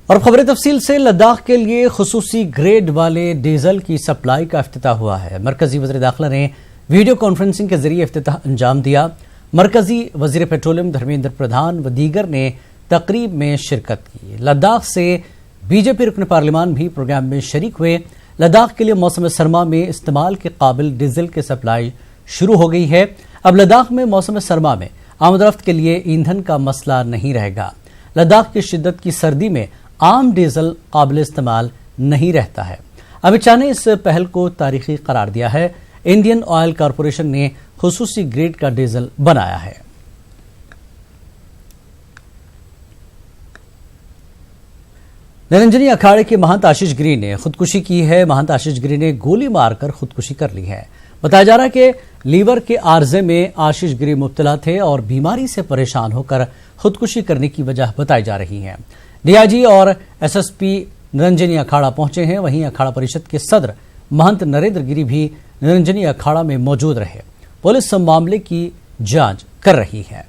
और खबरें तफसील से लद्दाख के लिए खुसूसी ग्रेड वाले डीजल की सप्लाई का इफ्तिताह हुआ है। मरकजी वज़ीर दाखिला ने वीडियो कॉन्फ्रेंसिंग के जरिए इफ्तिताह अंजाम दिया। मरकजी वज़ीर पेट्रोलियम धर्मेंद्र प्रधान व दीगर ने तकरीब में शिरकत की। लद्दाख से बीजेपी रुकन पार्लिमान भी प्रोग्राम में शरीक हुए। लद्दाख के लिए मौसम सरमा में इस्तेमाल के काबिल डीजल की सप्लाई शुरू हो गई है। अब लद्दाख में मौसम सरमा में आमदरफ्त के लिए ईंधन का मसला नहीं रहेगा। लद्दाख की शिद्दत की सर्दी में आम डीजल काबिल इस्तेमाल नहीं रहता है। अमित शाह ने इस पहल को तारीखी करार दिया है। इंडियन ऑयल कॉरपोरेशन ने खुसूसी ग्रेड का डीजल बनाया है। निरंजनी अखाड़े के महंत आशीष गिरी ने खुदकुशी की है। महंत आशीष गिरी ने गोली मारकर खुदकुशी कर ली है। बताया जा रहा है कि लीवर के आर्जे में आशीष गिरी मुब्तला थे और बीमारी से परेशान होकर खुदकुशी करने की वजह बताई जा रही है। डीआईजी और एसएसपी निरंजनी अखाड़ा पहुंचे हैं। वहीं अखाड़ा परिषद के सदर महंत नरेंद्र गिरी भी निरंजनी अखाड़ा में मौजूद रहे। पुलिस मामले की जांच कर रही है।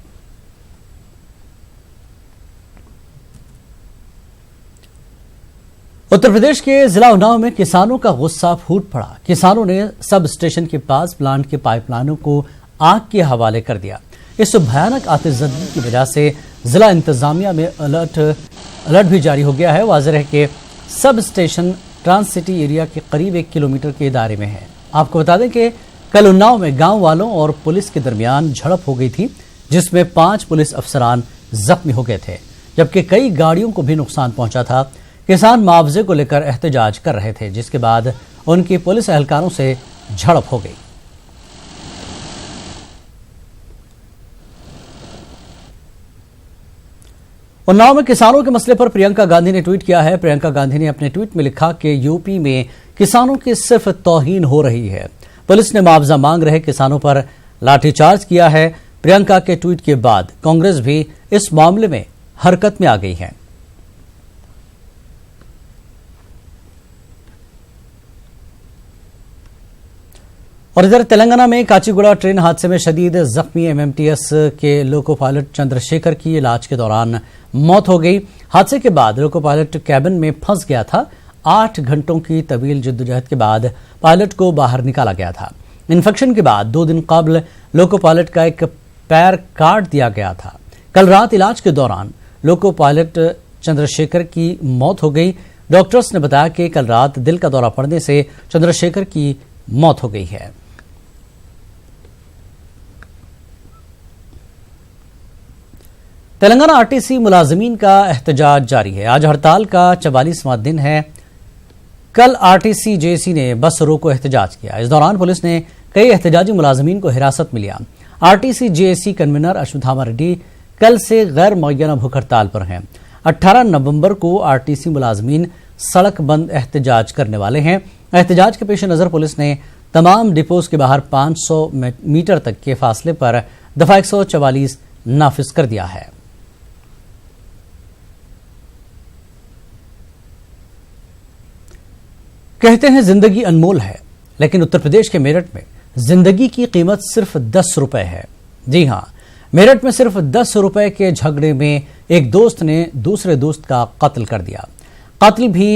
उत्तर प्रदेश के जिला उन्नाव में किसानों का गुस्सा फूट पड़ा। किसानों ने सब स्टेशन के पास प्लांट के पाइपलाइनों को आग के हवाले कर दिया। इस भयानक आतिशबाजी की वजह से जिला इंतजामिया में अलर्ट भी जारी हो गया है। वाज़ेह है कि sub station trans city area के करीब 1 किलोमीटर के दायरे में है। आपको बता दें कि कल उन्नाव में गांव वालों और पुलिस के दरमियान झड़प हो गई थी, जिसमें 5 पुलिस अफसरान जख्मी हो गए थे, जबकि कई गाड़ियों को भी नुकसान पहुंचा था। किसान मुआवजे को लेकर एहतजाज कर रहे थे, जिसके बाद उनकी पुलिस एहलकारों से झड़प हो गई। उन्नाव में किसानों के मसले पर प्रियंका गांधी ने ट्वीट किया है। प्रियंका गांधी ने अपने ट्वीट में लिखा कि यूपी में किसानों की सिर्फ तौहीन हो रही है। पुलिस ने मुआवजा मांग रहे किसानों पर लाठीचार्ज किया है। प्रियंका के ट्वीट के बाद कांग्रेस भी इस मामले में हरकत में आ गई है। और इधर तेलंगाना में काचीगुड़ा ट्रेन हादसे में शदीद जख्मी एमएमटीएस के लोको पायलट चंद्रशेखर की इलाज के दौरान मौत हो गई। हादसे के बाद लोको पायलट कैबिन में फंस गया था। 8 घंटों की तवील जद्दोजहद के बाद पायलट को बाहर निकाला गया था। इन्फेक्शन के बाद 2 दिन कबल लोको पायलट का एक पैर काट दिया गया था। कल रात इलाज के दौरान लोको पायलट चंद्रशेखर की मौत हो गई। डॉक्टर्स ने बताया कि कल रात दिल का दौरा पड़ने से चंद्रशेखर की मौत हो गई है। तेलंगाना आरटीसी मुलाजमीन का एहतजाज जारी है। आज हड़ताल का 44वां दिन है। कल आरटीसी जेएसी ने बस रोको एहतजाज किया। इस दौरान पुलिस ने कई एहतजाजी मुलाजमीन को हिरासत में लिया। RTC JAC convener Ashwatthama Reddy कल से गैर मुअय्यना भूख हड़ताल पर हैं। 18 नवंबर को आरटीसी मुलाजमीन सड़क बंद एहतजाज करने वाले हैं। एहतजाज के पेश नजर पुलिस ने तमाम डिपोज के बाहर 500 मीटर तक के फासले पर दफा 144 नाफिज कर दिया है। कहते हैं जिंदगी अनमोल है, लेकिन उत्तर प्रदेश के मेरठ में जिंदगी की कीमत सिर्फ 10 रुपए है। जी हां, मेरठ में सिर्फ 10 रुपए के झगड़े में एक दोस्त ने दूसरे दोस्त का कत्ल कर दिया। कत्ल भी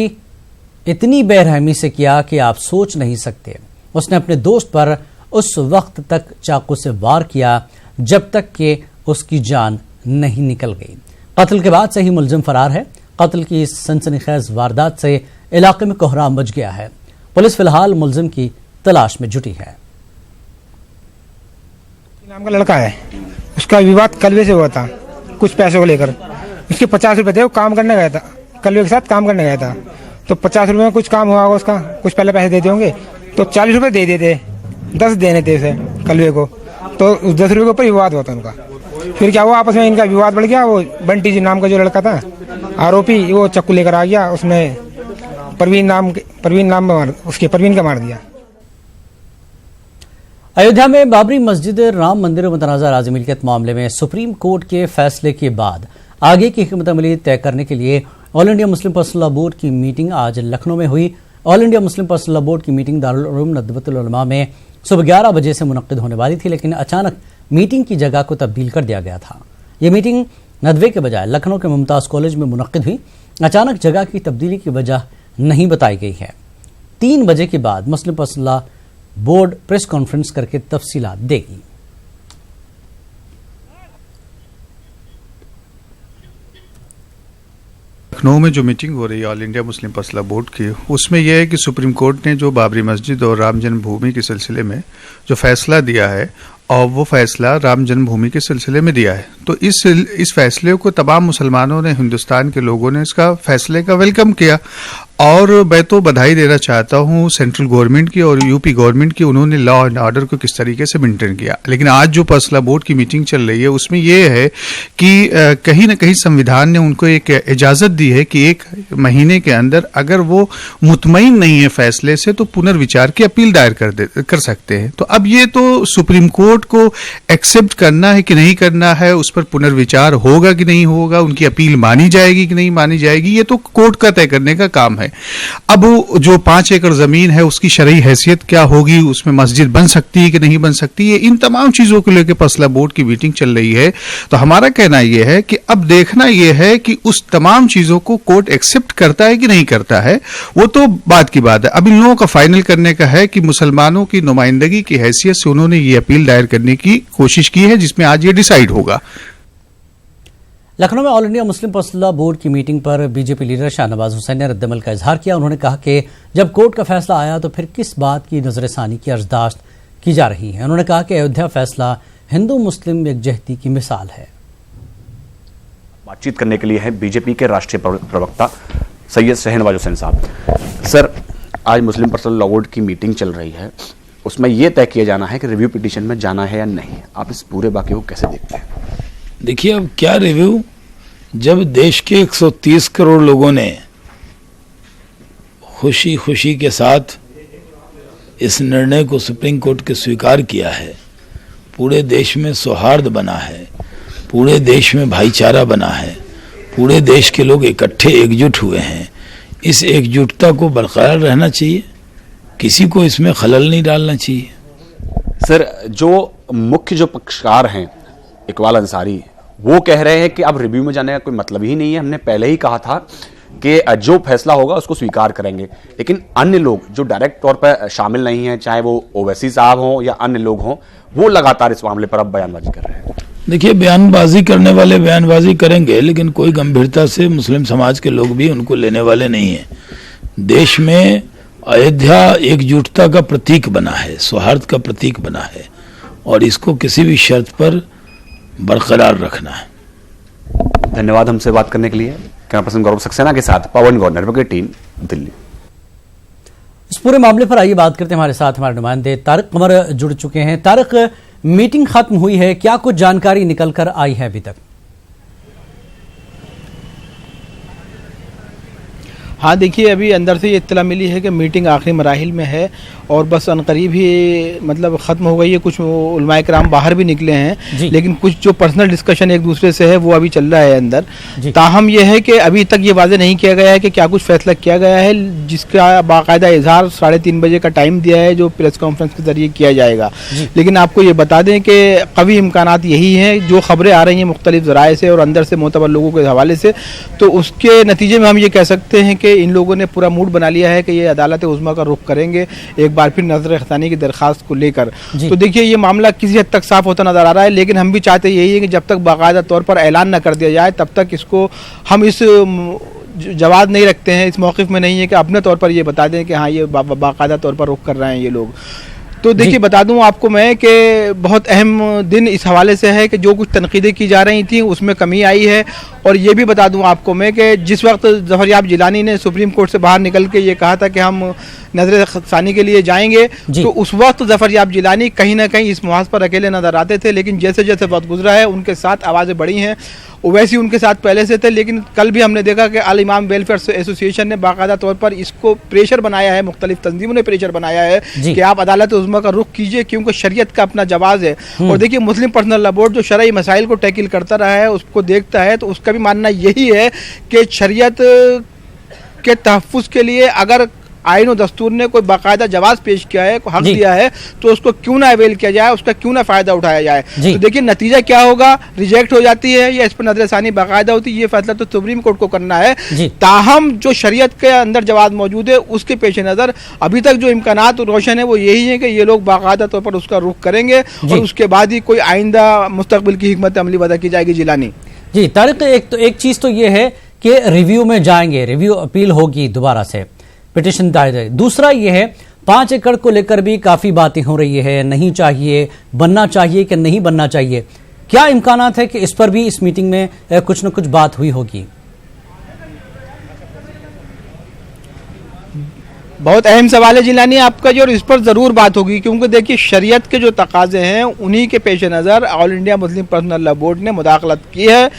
इतनी बेरहमी से किया कि आप सोच नहीं सकते। उसने अपने दोस्त पर उस वक्त तक चाकू से वार किया जब तक कि उसकी जान नहीं निकल गई। कत्ल के बाद से ही मुलजिम फरार है। कत्ल की इस सनसनीखेज वारदात से इलाके में कोहराम मच गया है। पुलिस फिलहाल मुलजिम की तलाश में जुटी है। नाम का लड़का है, उसका विवाद कलवे से हुआ था कुछ पैसों को लेकर। उसके 50 रुपए थे, वो काम करने गया था, कलवे के साथ काम करने गया था। तो 50 रुपए में कुछ काम हुआ होगा उसका, कुछ पहले पैसे देते होंगे, तो 40 रुपए दे देते, 10 देने थे उसे कलवे को। तो उस 10 रुपए के ऊपर विवाद हुआ था उनका। फिर क्या हुआ, आपस में इनका विवाद बढ़ गया। वो बंटी जी नाम का जो लड़का था आरोपी, वो चाकू लेकर आ गया। उसने परवीन का मार दिया। अयोध्या में बाबरी मस्जिद राम मंदिर मुतनाज़ा राज़ी मिल्कियत मामले में सुप्रीम कोर्ट के फैसले के बाद आगे की हिकमत अमली तय करने के लिए all India Muslim personal law board की मीटिंग आज लखनऊ में हुई। All India Muslim personal law board की मीटिंग दारुल उलूम नदवतुल उलमा में सुबह 11 बजे से मुनक्किद होने वाली थी, लेकिन अचानक मीटिंग की जगह को तब्दील कर दिया गया था। ये मीटिंग नदवे के बजाय लखनऊ के मुमताज़ कॉलेज में मुनक्किद हुई। अचानक जगह की तब्दीली की वजह नहीं बताई गई है। 3 बजे के बाद मुस्लिम मसला बोर्ड प्रेस कॉन्फ्रेंस करके तफसीलात देगी। लखनऊ में जो मीटिंग हो रही है ऑल इंडिया मुस्लिम मसला बोर्ड की, उसमें यह है कि सुप्रीम कोर्ट ने जो बाबरी मस्जिद और राम जन्मभूमि के सिलसिले में जो फैसला दिया है, और वो फैसला राम जन्मभूमि के सिलसिले में दिया है, तो इस फैसले को तमाम मुसलमानों ने, हिंदुस्तान के लोगों ने इसका फैसले का वेलकम किया। और मैं तो बधाई देना चाहता हूँ सेंट्रल गवर्नमेंट की और यूपी गवर्नमेंट की, उन्होंने लॉ एंड ऑर्डर को किस तरीके से मेंटेन किया। लेकिन आज जो मसला बोर्ड की मीटिंग चल रही है उसमें यह है कि कहीं ना कहीं संविधान ने उनको एक इजाज़त दी है कि 1 महीने के अंदर अगर वो मुतमईन नहीं है फैसले से तो पुनर्विचार की अपील दायर कर सकते हैं। तो अब ये तो सुप्रीम कोर्ट को एक्सेप्ट करना है कि नहीं करना है, उस पर पुनर्विचार होगा कि नहीं होगा, उनकी अपील मानी जाएगी कि नहीं मानी जाएगी, ये तो कोर्ट का तय करने का काम है। अब जो 5 एकड़ जमीन है उसकी शरई हैसियत क्या होगी, उसमें मस्जिद बन सकती है कि नहीं बन सकती है, इन तमाम चीजों को लेकर मसला बोर्ड की मीटिंग चल रही है। तो हमारा कहना यह है कि अब देखना यह है कि उस तमाम चीजों को कोर्ट एक्सेप्ट करता है कि नहीं करता है, वो तो बात की बात है। अब इन लोगों का फाइनल करने का है कि मुसलमानों की नुमाइंदगी की हैसियत से उन्होंने ये अपील दायर करने की कोशिश की है, जिसमें आज ये डिसाइड होगा। लखनऊ में ऑल इंडिया मुस्लिम मसला बोर्ड की मीटिंग पर बीजेपी लीडर शाहनवाज हुसैन ने रद्दमल का इजहार किया। उन्होंने कहा कि जब कोर्ट का फैसला आया तो फिर किस बात की नजरसानी की अर्जदाश्त की जा रही है। उन्होंने कहा कि अयोध्या फैसला हिंदू मुस्लिम यकजहती की मिसाल है। बातचीत करने के लिए है बीजेपी के राष्ट्रीय प्रवक्ता सैयद शाहनवाज हुसैन साहब। सर, आज मुस्लिम पर्सनल लॉ बोर्ड की मीटिंग चल रही है, उसमें यह तय किया जाना है कि रिव्यू पिटीशन में जाना है या नहीं। आप इस पूरे वाक़े को कैसे देखते हैं? देखिए, अब क्या रिव्यू, जब देश के 130 करोड़ लोगों ने खुशी खुशी के साथ इस निर्णय को सुप्रीम कोर्ट के स्वीकार किया है, पूरे देश में सौहार्द बना है, पूरे देश में भाईचारा बना है, पूरे देश के लोग इकट्ठे एकजुट हुए हैं, इस एकजुटता को बरकरार रहना चाहिए, किसी को इसमें खलल नहीं डालना चाहिए। सर, जो मुख्य जो पक्षकार हैं इकबाल अंसारी, वो कह रहे हैं कि अब रिव्यू में जाने का कोई मतलब ही नहीं है, हमने पहले ही कहा था कि जो फैसला होगा उसको स्वीकार करेंगे। लेकिन अन्य लोग जो डायरेक्ट तौर पर शामिल नहीं हैं, चाहे वो ओवैसी साहब हों या अन्य लोग हों, वो लगातार इस मामले पर अब बयानबाजी कर रहे हैं। देखिए, बयानबाजी करने वाले बयानबाजी करेंगे, लेकिन कोई गंभीरता से मुस्लिम समाज के लोग भी उनको लेने वाले नहीं हैं। देश में अयोध्या एकजुटता का प्रतीक बना है, सौहार्द का प्रतीक बना है, और इसको किसी भी शर्त पर बरकरार रखना है। धन्यवाद हमसे बात करने के लिए। कैमरा पर्सन गौरव सक्सेना के साथ पवन गौर, नेटवर्क 18, दिल्ली। इस पूरे मामले पर आइए बात करते हैं। हमारे साथ हमारे नुमाइंदे तारिक कमर जुड़ चुके हैं। तारिक, मीटिंग खत्म हुई है, क्या कुछ जानकारी निकल कर आई है अभी तक? हाँ, देखिए, अभी अंदर से ये इत्तला मिली है कि मीटिंग आखिरी मराहिल में है और बस अनकरीब ही मतलब ख़त्म हो गई है। कुछ उलमाए किराम बाहर भी निकले हैं, लेकिन कुछ जो पर्सनल डिस्कशन एक दूसरे से है वो अभी चल रहा है अंदर। ताहम यह है कि अभी तक ये वाज़ेह नहीं किया गया है कि क्या कुछ फैसला किया गया है, जिसका बाकायदा इजहार 3:30 बजे का टाइम दिया है जो प्रेस कॉन्फ्रेंस के जरिए किया जाएगा। लेकिन आपको ये बता दें कि कवी इम्कानात यही हैं, जो खबरें आ रही हैं मुख्तलिफ ज़राए से और अंदर से मोतबर लोगों के हवाले से, तो उसके नतीजे में हम ये कह सकते हैं कि इन लोगों ने पूरा मूड बना लिया है कि ये अदालत उज़्मा का रुख करेंगे एक बार फिर नजर खतानी की दरख्वास्त को लेकर। तो देखिए, ये मामला किसी हद तक साफ होता नजर आ रहा है, लेकिन हम भी चाहते यही है कि जब तक बाकायदा तौर पर ऐलान न कर दिया जाए तब तक इसको हम इस जवाब नहीं रखते हैं, इस मौक़िफ़ में नहीं है कि अपने तौर पर ये बता दें कि हाँ ये बाकायदा तौर पर रुख कर रहे हैं ये लोग। तो देखिए, बता दूं आपको मैं कि बहुत अहम दिन इस हवाले से है कि जो कुछ तनकीदें की जा रही थी उसमें कमी आई है। और ये भी बता दूं आपको मैं कि जिस वक्त ज़फ़रयाब जिलानी ने सुप्रीम कोर्ट से बाहर निकल के ये कहा था कि हम नजर ख़सानी के लिए जाएंगे, तो उस वक्त ज़फ़रयाब जिलानी कहीं ना कहीं इस मुहाज़ पर अकेले नजर आते थे, लेकिन जैसे जैसे वक्त गुजरा है उनके साथ आवाज़ें बढ़ी हैं। ओवैसी उनके साथ पहले से थे, लेकिन कल भी हमने देखा कि अल इमाम वेलफेयर एसोसिएशन ने बाकायदा तौर पर इसको प्रेशर बनाया है, मुख्तलिफ तंजीमों ने प्रेशर बनाया है कि आप अदालत उज़्मा का रुख कीजिए, क्योंकि शरीयत का अपना जवाज़ है। और देखिए, मुस्लिम पर्सनल लॉ बोर्ड जो शरई मसाइल को टैकल करता रहा है, उसको देखता है, तो उसका भी मानना यही है कि शरीयत के तहफ़्फ़ुज़ के लिए अगर आईन और दस्तूर ने कोई बाकायदा जवाब पेश किया है, कोई हक दिया है, तो उसको क्यों ना अवेल किया जाए, उसका क्यों ना फायदा उठाया जाए। तो देखिए नतीजा क्या होगा, रिजेक्ट हो जाती है या इस पर नजरसानी बाकायदा होती है, ये फैसला तो सुप्रीम कोर्ट को करना है। ताहम जो शरीयत के अंदर जवाब मौजूद है उसके पेश नजर अभी तक जो इम्कानात रोशन है वो यही है कि ये लोग बाकायदा तौर पर उसका रुख करेंगे और उसके बाद ही कोई आइंदा मुस्तकबिल की हिकमत अमली वदा की जाएगी। जिलानी जी तारिक, एक चीज तो ये है कि रिव्यू में जाएंगे, रिव्यू अपील होगी दोबारा से पिटिशन दायर। दूसरा ये है 5 एकड़ को लेकर भी काफी बातें हो रही है, नहीं चाहिए, बनना चाहिए कि नहीं बनना चाहिए। क्या इम्कानात है कि इस पर भी इस मीटिंग में कुछ न कुछ बात हुई होगी? बहुत अहम सवाल है जिलानी आपका जो, और इस पर ज़रूर बात होगी, क्योंकि देखिए शरीयत के जो तकाजे हैं उन्हीं के पेश नज़र all India Muslim personal law board ने मुदाखलत की है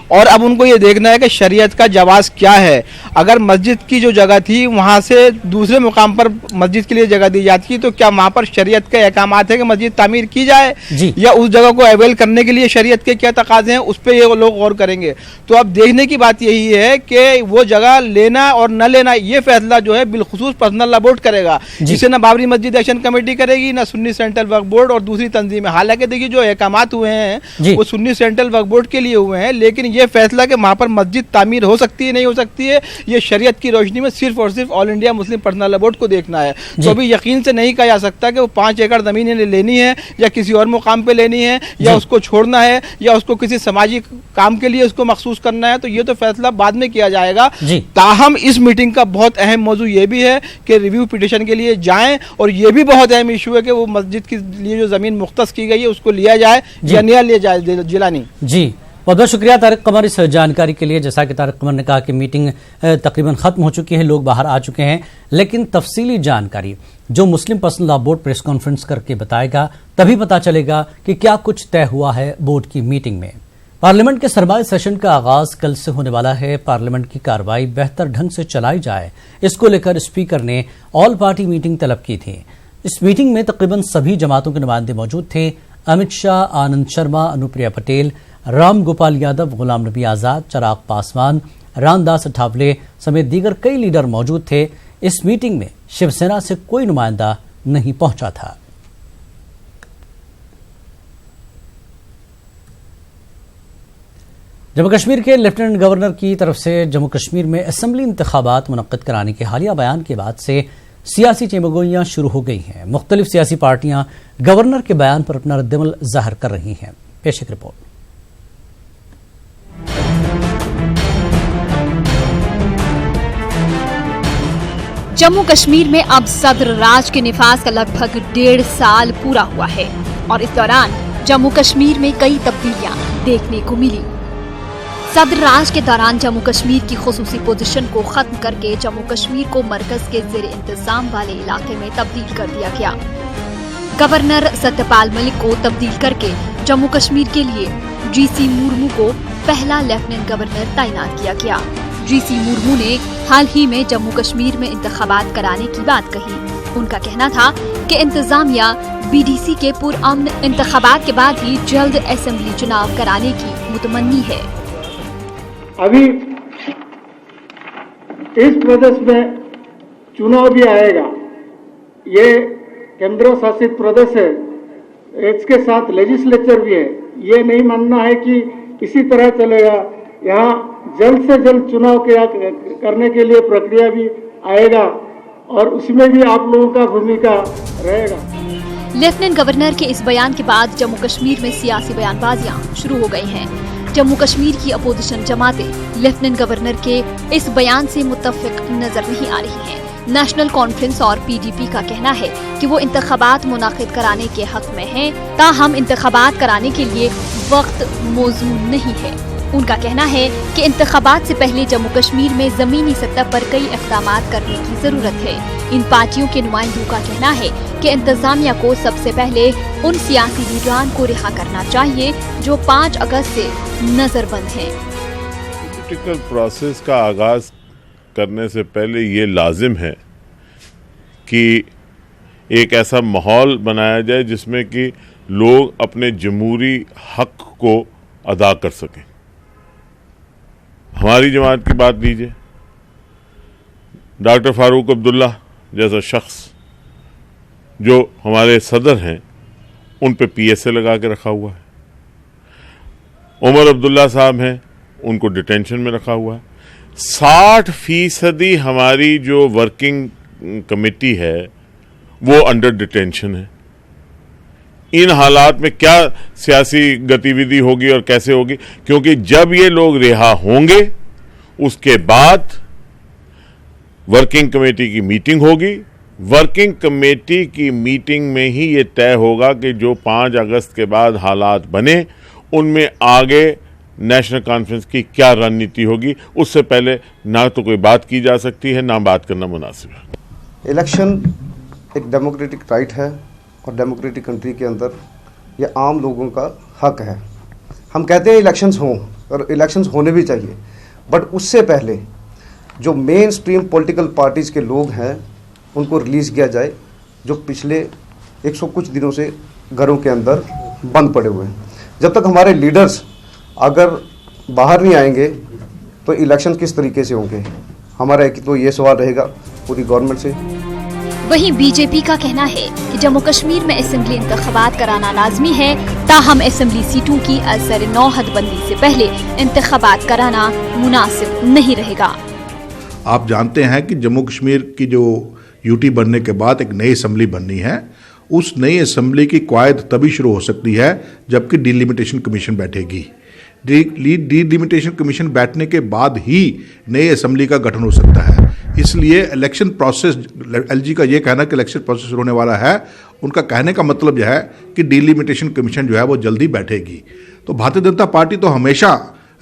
और अब उनको ये देखना है कि शरीयत का जवाज़ क्या है। अगर मस्जिद की जो जगह थी वहाँ से दूसरे मुकाम पर मस्जिद के लिए जगह दी जाती है तो क्या वहाँ पर शरीयत के अहकामात है कि मस्जिद तामीर की जाए या उस जगह को अवेल करने के लिए शरीयत के क्या तकाजे हैं, उस पर ये लोग गौर करेंगे। तो अब देखने की बात यही है कि वो जगह लेना और न लेना ये फैसला जो है बिलखुसूस पर्सनल लॉ बोर्ड करेगा, जिसे न बाबरी मस्जिद एक्शन कमेटी करेगी न सुन्नी सेंट्रल वक्फ बोर्ड और दूसरी तंजीमें। हालांकि देखिए जो अहकामात हुए हैं वो सुन्नी सेंट्रल वक्फ बोर्ड के लिए हुए हैं, लेकिन ये फैसला कि वहां पर मस्जिद तामीर हो सकती है नहीं हो सकती है ये शरीयत की रोशनी में सिर्फ और सिर्फ all India Muslim personal law board को देखना है। तो अभी यकीन से नहीं कहा जा सकता कि वो 5 एकड़ जमीन लेनी है या किसी और मुकाम पे लेनी है या उसको छोड़ना है या उसको किसी समाजी काम के लिए उसको मखसूस करना है, तो ये तो फैसला बाद में किया जाएगा। ताहम इस मीटिंग का बहुत अहम मौजू ये भी है कि रिव्यू पिटिशन के लिए जाएं और ये भी बहुत अहम इशू है कि वो मस्जिद के लिए जो जमीन मुख्तस की गई है उसको लिया जाए या नहीं लिया जाए। जिलानी जी बहुत बहुत शुक्रिया तारिक कमर इस जानकारी के लिए। जैसा कि तारिक कमर ने कहा कि मीटिंग तकरीबन खत्म हो चुकी है, लोग बाहर आ चुके हैं, लेकिन तफसीली जानकारी जो Muslim personal law board press conference करके बताएगा तभी पता चलेगा कि क्या कुछ तय हुआ है बोर्ड की मीटिंग में। पार्लियामेंट के सरमाई सेशन का आगाज कल से होने वाला है। पार्लियामेंट की कार्रवाई बेहतर ढंग से चलाई जाए, इसको लेकर स्पीकर ने ऑल पार्टी मीटिंग तलब की थी। इस मीटिंग में तकरीबन सभी जमातों के नुमाइंदे मौजूद थे। अमित शाह, आनंद शर्मा, अनुप्रिया पटेल, राम गोपाल यादव, गुलाम नबी आजाद, चिराग पासवान, रामदास अठावले समेत दीगर कई लीडर मौजूद थे। इस मीटिंग में शिवसेना से कोई नुमाइंदा नहीं पहुंचा था। जम्मू कश्मीर के लेफ्टिनेंट गवर्नर की तरफ से जम्मू कश्मीर में असेंबली इंतखाबात मुनक्किद कराने के हालिया बयान के बाद से सियासी चेमगोइयां शुरू हो गई हैं। मुख्तलिफ सियासी पार्टियां गवर्नर के बयान पर अपना रद्दमल जाहिर कर रही हैं। पेश एक रिपोर्ट। जम्मू कश्मीर में अब सदर राज के निफाज का लगभग 1.5 साल पूरा हुआ है और इस दौरान जम्मू कश्मीर में कई तब्दीलियां देखने को मिली। सदर राज के दौरान जम्मू कश्मीर की खुसूसी पोजीशन को खत्म करके जम्मू कश्मीर को मरकज के ज़ेर इंतजाम वाले इलाके में तब्दील कर दिया गया। गवर्नर सत्यपाल मलिक को तब्दील करके जम्मू कश्मीर के लिए GC मुर्मू को पहला लेफ्टिनेंट गवर्नर तैनात किया गया। GC मुर्मू ने हाल ही में जम्मू कश्मीर में इंतखाबात कराने की बात कही। उनका कहना था कि इंतजामिया BDC के पुरअमन इंतखाबात के बाद ही जल्द असेंबली चुनाव कराने की मुतमन्नी है। अभी इस प्रदेश में चुनाव भी आएगा, ये केंद्र शासित प्रदेश है, इसके साथ लेजिस्लेचर भी है। ये नहीं मानना है कि इसी तरह चलेगा, यहाँ जल्द से जल्द चुनाव करने के लिए प्रक्रिया भी आएगा और उसमें भी आप लोगों का भूमिका रहेगा। लेफ्टिनेंट गवर्नर के इस बयान के बाद जम्मू कश्मीर में सियासी बयानबाजियां शुरू हो गई हैं। जम्मू कश्मीर की अपोजिशन जमातें लेफ्टिनेंट गवर्नर के इस बयान से मुत्तफिक नजर नहीं आ रही हैं। नेशनल कॉन्फ्रेंस और PDP का कहना है कि वो इंतखाबात मुनाकिद कराने के हक में हैं, ताहम इंतखाबात कराने के लिए वक्त मौजूद नहीं है। उनका कहना है कि इंतखाबात से पहले जम्मू कश्मीर में जमीनी सतह पर कई इक़दामात करने की जरूरत है। इन पार्टियों के नुमाइंदों का कहना है कि इंतजामिया को सबसे पहले उन सियासी लीडरान को रिहा करना चाहिए जो 5 अगस्त से नजरबंद हैं। पॉलिटिकल प्रोसेस का आगाज करने से पहले ये लाजिम है कि एक ऐसा माहौल बनाया जाए जिसमें कि लोग अपने जमहूरी हक को अदा कर सकें। हमारी जमात की बात लीजिए, डॉक्टर फारूक अब्दुल्ला जैसा शख्स जो हमारे सदर हैं उन पे PSA लगा के रखा हुआ है। उमर अब्दुल्ला साहब हैं, उनको डिटेंशन में रखा हुआ है। 60% हमारी जो वर्किंग कमेटी है वो अंडर डिटेंशन है। इन हालात में क्या सियासी गतिविधि होगी और कैसे होगी, क्योंकि जब ये लोग रिहा होंगे उसके बाद वर्किंग कमेटी की मीटिंग होगी। वर्किंग कमेटी की मीटिंग में ही ये तय होगा कि जो 5 अगस्त के बाद हालात बने उनमें आगे नेशनल कॉन्फ्रेंस की क्या रणनीति होगी। उससे पहले ना तो कोई बात की जा सकती है, ना बात करना मुनासिब है। इलेक्शन एक डेमोक्रेटिक राइट है और डेमोक्रेटिक कंट्री के अंदर ये आम लोगों का हक है। हम कहते हैं इलेक्शंस हों और इलेक्शंस होने भी चाहिए, बट उससे पहले जो मेन स्ट्रीम पॉलिटिकल पार्टीज़ के लोग हैं उनको रिलीज़ किया जाए, जो पिछले 100 कुछ दिनों से घरों के अंदर बंद पड़े हुए हैं। जब तक हमारे लीडर्स अगर बाहर नहीं आएंगे तो इलेक्शन किस तरीके से होंगे। हमारा एक तो ये सवाल रहेगा पूरी गवर्नमेंट से। वहीं बीजेपी का कहना है कि जम्मू कश्मीर में असेंबली इंतखाबात कराना लाजमी है, ताहम असेंबली सीटों की असर 9 हदबंदी से पहले इंतखाबात कराना मुनासिब नहीं रहेगा। आप जानते हैं कि जम्मू कश्मीर की जो यूटी बनने के बाद एक नई असेंबली बननी है। उस नई असेंबली की क्वायद तभी शुरू हो सकती है जबकि डीलिमिटेशन कमीशन बैठेगी। डीलिमिटेशन कमीशन बैठने के बाद ही नई असेंबली का गठन हो सकता है। इसलिए इलेक्शन प्रोसेस, एलजी का ये कहना कि इलेक्शन प्रोसेस शुरू होने वाला है, उनका कहने का मतलब यह है कि डीलिमिटेशन कमीशन जो है वो जल्दी बैठेगी। तो भारतीय जनता पार्टी तो हमेशा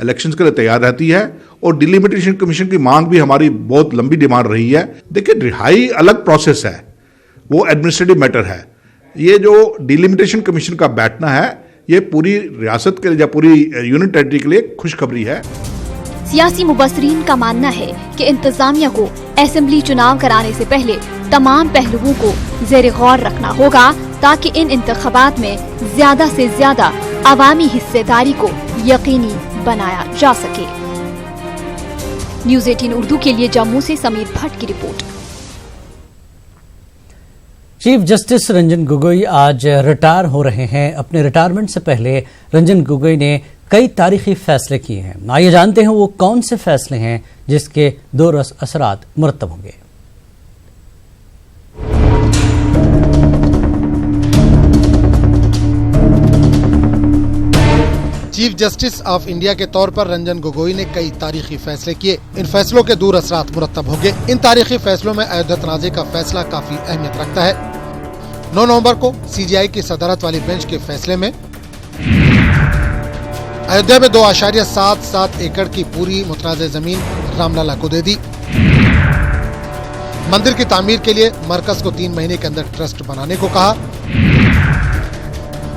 इलेक्शंस के लिए तैयार रहती है और डिलिमिटेशन कमीशन की मांग भी हमारी बहुत लंबी डिमांड रही है। देखिए, रिहाई अलग प्रोसेस है, वो एडमिनिस्ट्रेटिव मैटर है। ये जो डिलिमिटेशन कमीशन का बैठना है ये पूरी रियासत के लिए या पूरी यूनियन टेरिटरी के लिए खुशखबरी है। सियासी मुबस्सरीन का मानना है कि इंतजामिया को असेंबली चुनाव कराने से पहले तमाम पहलुओं को ज़ेर गौर रखना होगा ताकि इन इंतखाबात में ज्यादा से ज्यादा अवामी हिस्सेदारी को यकीनी बनाया जा सके। न्यूज़ 18 उर्दू के लिए जम्मू से समीर भट्ट की report. Chief justice Ranjan Gogoi आज रिटायर हो रहे हैं। अपने रिटायरमेंट से पहले रंजन गोगोई ने कई तारीखी फैसले किए हैं। आइए जानते हैं वो कौन से फैसले हैं जिसके दो असरात मुरतब होंगे। चीफ जस्टिस ऑफ इंडिया के तौर पर रंजन गोगोई ने कई तारीखी फैसले किए। इन फैसलों के दूर असरात मुरतब होंगे। इन तारीखी फैसलों में अयोध्या तनाज़े का फैसला काफी अहमियत रखता है। 9 नवंबर को सीजीआई की सदारत वाली बेंच के फैसले में अयोध्या में 2.77 एकड़ की पूरी मुतनाज़ जमीन रामलला को दे दी। मंदिर की तामीर के लिए मरकज को 3 महीने के अंदर ट्रस्ट बनाने को कहा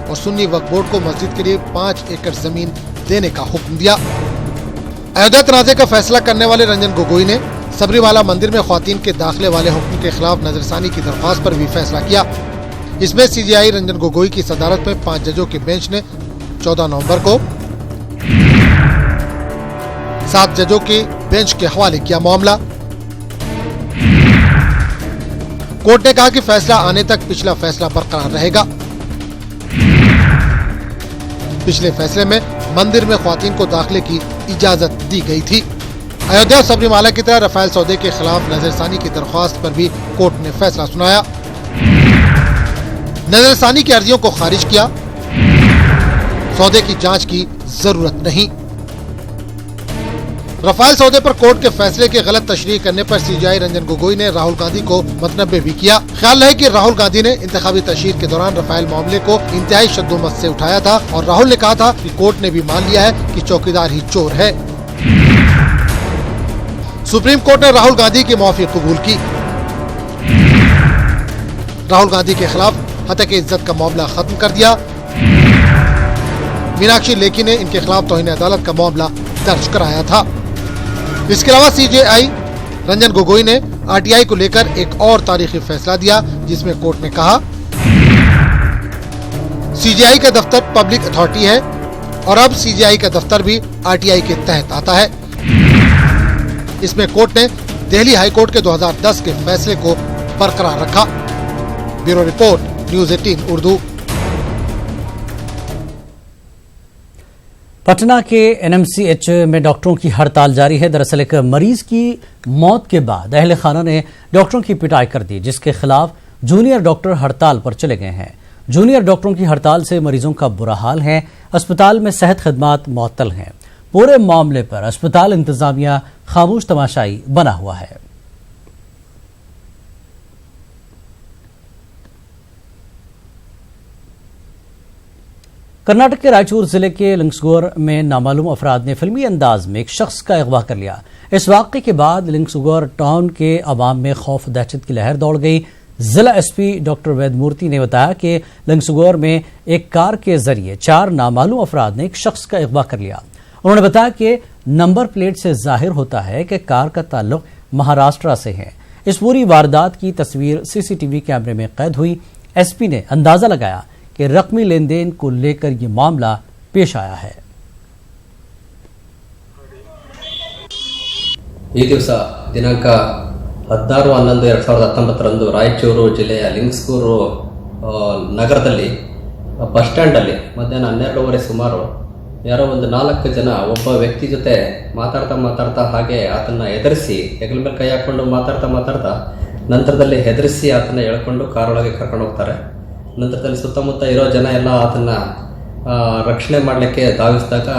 और सुन्नी वक्फ बोर्ड को मस्जिद के लिए 5 एकड़ जमीन देने का हुक्म दिया। अयोध्या तनाज़े का फैसला करने वाले रंजन गोगोई ने सबरीमाला मंदिर में ख्वातीन के दाखिले वाले हुक्म के खिलाफ नजरसानी की दरख्वास्त पर भी फैसला किया। इसमें सीजीआई रंजन गोगोई की सदारत में 5 जजों के बेंच ने 14 नवंबर को 7 जजों के बेंच के हवाले किया मामला। कोर्ट ने कहा कि फैसला आने तक पिछला फैसला बरकरार रहेगा। पिछले फैसले में मंदिर में ख्वातीन को दाखिले की इजाजत दी गई थी। अयोध्या और सबरीमाला की तरह रफाल सौदे के खिलाफ नजरसानी की दरख्वास्त पर भी कोर्ट ने फैसला सुनाया। नजरसानी की अर्जियों को खारिज किया। सौदे की जांच की जरूरत नहीं। रफाल सौदे पर कोर्ट के फैसले की गलत तशरीह करने पर सीजीआई रंजन गोगोई ने राहुल गांधी को मतनब्बे भी किया। ख्याल है कि राहुल गांधी ने इंतखाबी तशहीर के दौरान रफाल मामले को इंतहाई शद्दोमत से उठाया था और राहुल ने कहा था कि कोर्ट ने भी मान लिया है कि चौकीदार ही चोर है। सुप्रीम कोर्ट ने राहुल गांधी की माफी कबूल की। राहुल गांधी के खिलाफ हत्या की इज्जत का मामला खत्म कर दिया। मीनाक्षी लेखी ने इनके खिलाफ तौहीन अदालत का मामला दर्ज कराया था। इसके अलावा सीजीआई रंजन गोगोई ने आरटीआई को लेकर एक और तारीखी फैसला दिया, जिसमें कोर्ट ने कहा सीजीआई का दफ्तर पब्लिक अथॉरिटी है और अब सीजीआई का दफ्तर भी आरटीआई के तहत आता है। इसमें कोर्ट ने दिल्ली हाई कोर्ट के 2010 के फैसले को बरकरार रखा। Bureau report, news 18 Urdu. Patna के एनएमसीएच में डॉक्टरों की हड़ताल जारी है। दरअसल एक मरीज की मौत के बाद अहले खाना ने डॉक्टरों की पिटाई कर दी, जिसके खिलाफ जूनियर डॉक्टर हड़ताल पर चले गए हैं। जूनियर डॉक्टरों की हड़ताल से मरीजों का बुरा हाल है। अस्पताल में सेहत खदमात मुअत्तल हैं। पूरे मामले पर अस्पताल इंतजामिया खामोश तमाशाई बना हुआ है। कर्नाटक के रायचूर जिले के लिंक्सगोर में नामालूम अफराद ने फिल्मी अंदाज में एक शख्स का अगवा कर लिया। इस वाक़े के बाद लिंक्सगोर टाउन के अवाम में खौफ दहशत की लहर दौड़ गई। जिला एसपी डॉक्टर वेदमूर्ति ने बताया कि लिंक्सगोर में एक कार के जरिए 4 नामालूम अफराद ने एक शख्स का अगवा कर लिया। उन्होंने बताया कि नंबर प्लेट से जाहिर होता है कि कार का ताल्लुक महाराष्ट्र से है। इस पूरी वारदात की तस्वीर सीसीटीवी कैमरे में कैद हुई। एसपी ने अंदाजा लगाया कि रकमी लेन देन को लेकर यह मामला पेश आया है। ಈ ದಿವಸ ದಿನಾಂಕ 16/11/2019 ರಾಯಚೂರು ಜಿಲ್ಲೆಯ ಲಿಂಕ್ಸ್ಗೂರು ನಗರದಲ್ಲಿ ಬಸ್ ಸ್ಟ್ಯಾಂಡಲ್ಲಿ ಮಧ್ಯಾಹ್ನ 12:30 ಸುಮಾರು ಯಾರೋ ಒಂದು 4 ಜನ ಒಬ್ಬ ವ್ಯಕ್ತಿ ಜೊತೆ ಮಾತಾಡ್ತಾ ಹಾಗೆ ಆತನ್ನ ಎದುರಿಸಿ ಹೆಗಲ ಮೇಲೆ ಕೈ ಹಾಕೊಂಡು ಮಾತಾಡ್ತಾ ನಂತರದಲ್ಲಿ ಹೆದರಿಸಿ ಆತನ್ನ ಎಳ್ಕೊಂಡು ಕಾರೊಳಗೆ ಕರ್ಕೊಂಡು ಹೋಗ್ತಾರೆ। ನಂತರದಲ್ಲಿ ಸುತ್ತಮುತ್ತ ಇರೋ ಜನ ಎಲ್ಲ ಆತನ್ನ ರಕ್ಷಣೆ ಮಾಡಲಿಕ್ಕೆ ಧಾವಿಸಿದಾಗ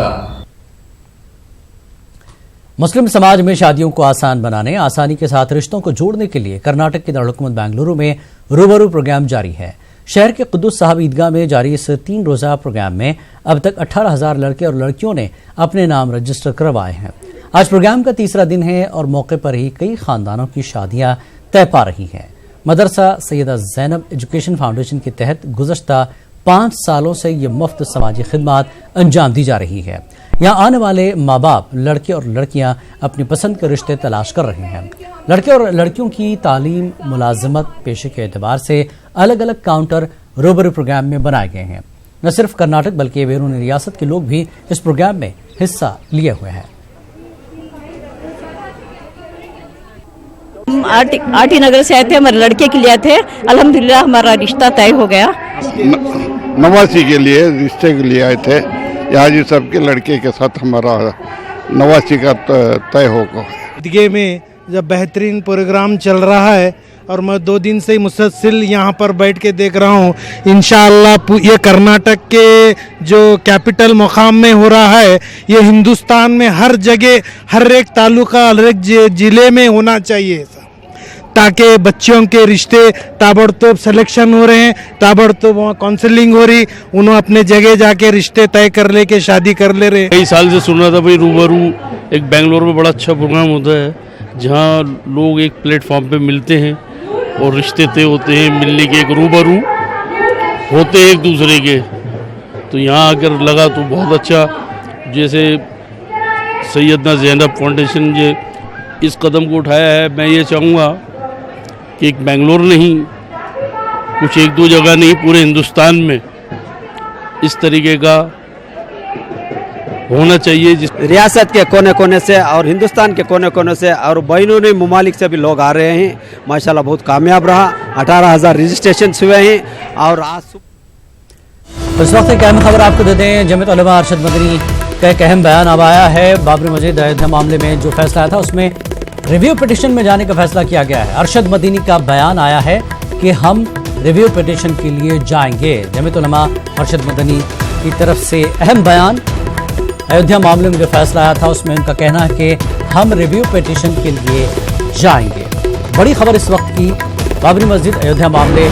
मुस्लिम समाज में शादियों को आसान बनाने, आसानी के साथ रिश्तों को जोड़ने के लिए कर्नाटक के दारुल-हुकूमत बेंगलुरु में रूबरू प्रोग्राम जारी है। शहर के कुद्दुस साहब ईदगाह में जारी इस 3 रोजा प्रोग्राम में अब तक 18,000 लड़के और लड़कियों ने अपने नाम रजिस्टर करवाए हैं। आज प्रोग्राम का तीसरा दिन है और मौके पर ही कई खानदानों की शादियां तय पा रही हैं। मदरसा सैयदा ज़ैनब एजुकेशन फाउंडेशन के तहत गुज़श्ता 5 सालों से ये मुफ्त समाजी खिदमात अंजाम दी जा रही है। यहाँ आने वाले माँ बाप लड़के और लड़कियाँ अपनी पसंद के रिश्ते तलाश कर रहे हैं। लड़के और लड़कियों की तालीम, मुलाजमत, पेशे के एतबार से अलग अलग काउंटर रूबरू प्रोग्राम में बनाए गए हैं। न सिर्फ कर्नाटक बल्कि बैरून रियासत के लोग भी इस प्रोग्राम में हिस्सा लिए हुए हैं। आरटी नगर से आए थे, हमारे लड़के के लिए आए थे। अल्हम्दुलिल्लाह हमारा रिश्ता तय हो गया। नवासी के लिए रिश्ते के लिए आए थे। यहाँ जी सबके लड़के के साथ हमारा नवासी का तय होगा। ईदगाह में जब बेहतरीन प्रोग्राम चल रहा है और मैं 2 दिन से ही मुसलसल यहाँ पर बैठ के देख रहा हूँ। इंशाअल्लाह ये कर्नाटक के जो कैपिटल मुकाम में हो रहा है, ये हिंदुस्तान में हर जगह, हर एक तालुका, हर एक जिले में होना चाहिए, ताकि बच्चों के रिश्ते ताबड़तोब सिलेक्शन हो रहे हैं, ताबड़तोब वहाँ काउंसलिंग हो रही, उन्होंने अपने जगह जाके रिश्ते तय कर ले के शादी कर ले रहे। कई साल से सुन रहा था भाई रूबरू एक बेंगलोर में बड़ा अच्छा प्रोग्राम होता है, जहाँ लोग एक प्लेटफॉर्म पे मिलते हैं और रिश्ते तय होते हैं, मिलने के एक रूबरू होते हैं एक दूसरे के। तो यहाँ आकर लगा तो बहुत अच्छा। जैसे सैयदना ज़ैनब फाउंडेशन ने इस कदम को उठाया है, मैं ये चाहूँगा कि एक बेंगलोर नहीं, कुछ 1-2 जगह नहीं, पूरे हिंदुस्तान में इस तरीके का होना चाहिए। जिस रियासत के कोने कोने से और हिंदुस्तान के कोने कोने से और बैरूनी ममालिक से भी लोग आ रहे हैं। माशाल्लाह बहुत कामयाब रहा। 18,000 रजिस्ट्रेशन हुए हैं। और आज इस वक्त एक अहम खबर आपको दे दें, जमीयत उलमा अरशद मदनी का एक अहम बयान अब आया है। बाबरी मस्जिद अयोध्या मामले में जो फैसला आया था उसमें रिव्यू पिटीशन में जाने का फैसला किया गया है। अरशद मदनी का बयान आया है कि हम रिव्यू पिटीशन के लिए जाएंगे। जमीयत उलमा अरशद मदनी की तरफ से अहम बयान। अयोध्या मामले में जो फैसला आया था उसमें उनका कहना है कि हम रिव्यू पिटीशन के लिए जाएंगे। बड़ी खबर इस वक्त की, बाबरी मस्जिद अयोध्या मामले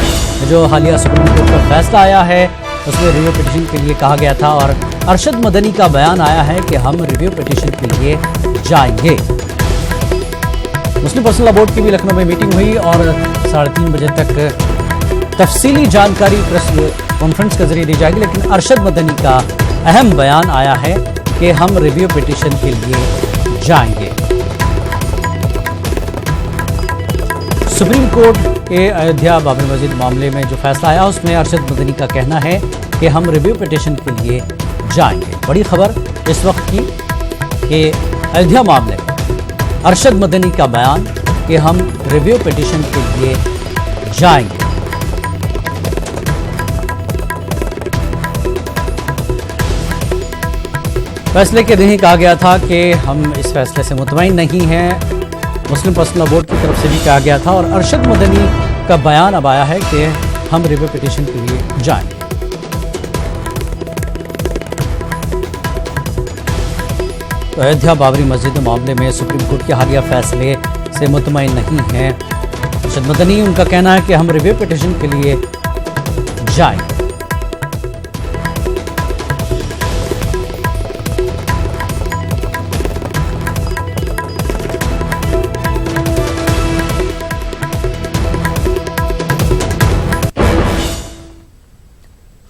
जो हालिया सुप्रीम कोर्ट का फैसला आया है उसमें रिव्यू पिटीशन के लिए कहा गया था और अरशद मदनी का बयान आया है कि हम रिव्यू पिटीशन के लिए जाएंगे। मुस्लिम पर्सनल लॉ बोर्ड की भी लखनऊ में मीटिंग हुई और 3:30 बजे तक तफसीली जानकारी प्रेस कॉन्फ्रेंस के जरिए दी जाएगी। लेकिन अरशद मदनी का अहम बयान आया है कि हम रिव्यू पिटीशन के लिए जाएंगे। सुप्रीम कोर्ट के अयोध्या बाबरी मस्जिद मामले में जो फैसला आया उसमें अरशद मदनी का कहना है कि हम रिव्यू पिटीशन के लिए जाएंगे। बड़ी खबर इस वक्त की कि अयोध्या मामले में अरशद मदनी का बयान कि हम रिव्यू पिटीशन के लिए जाएंगे। फैसले के दिन ही कहा गया था कि हम इस फैसले से मुतमईन नहीं हैं। मुस्लिम पर्सनल बोर्ड की तरफ से भी कहा गया था और अरशद मदनी का बयान अब आया है कि हम रिव्यू पिटीशन के लिए जाएंगे। तो अयोध्या बाबरी मस्जिद मामले में सुप्रीम कोर्ट के हालिया फैसले से मुतमईन नहीं हैं अरशद मदनी। उनका कहना है कि हम रिव्यू पिटीशन के लिए जाएंगे।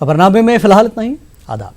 खबरनामे में फिलहाल इतना ही। आदाब।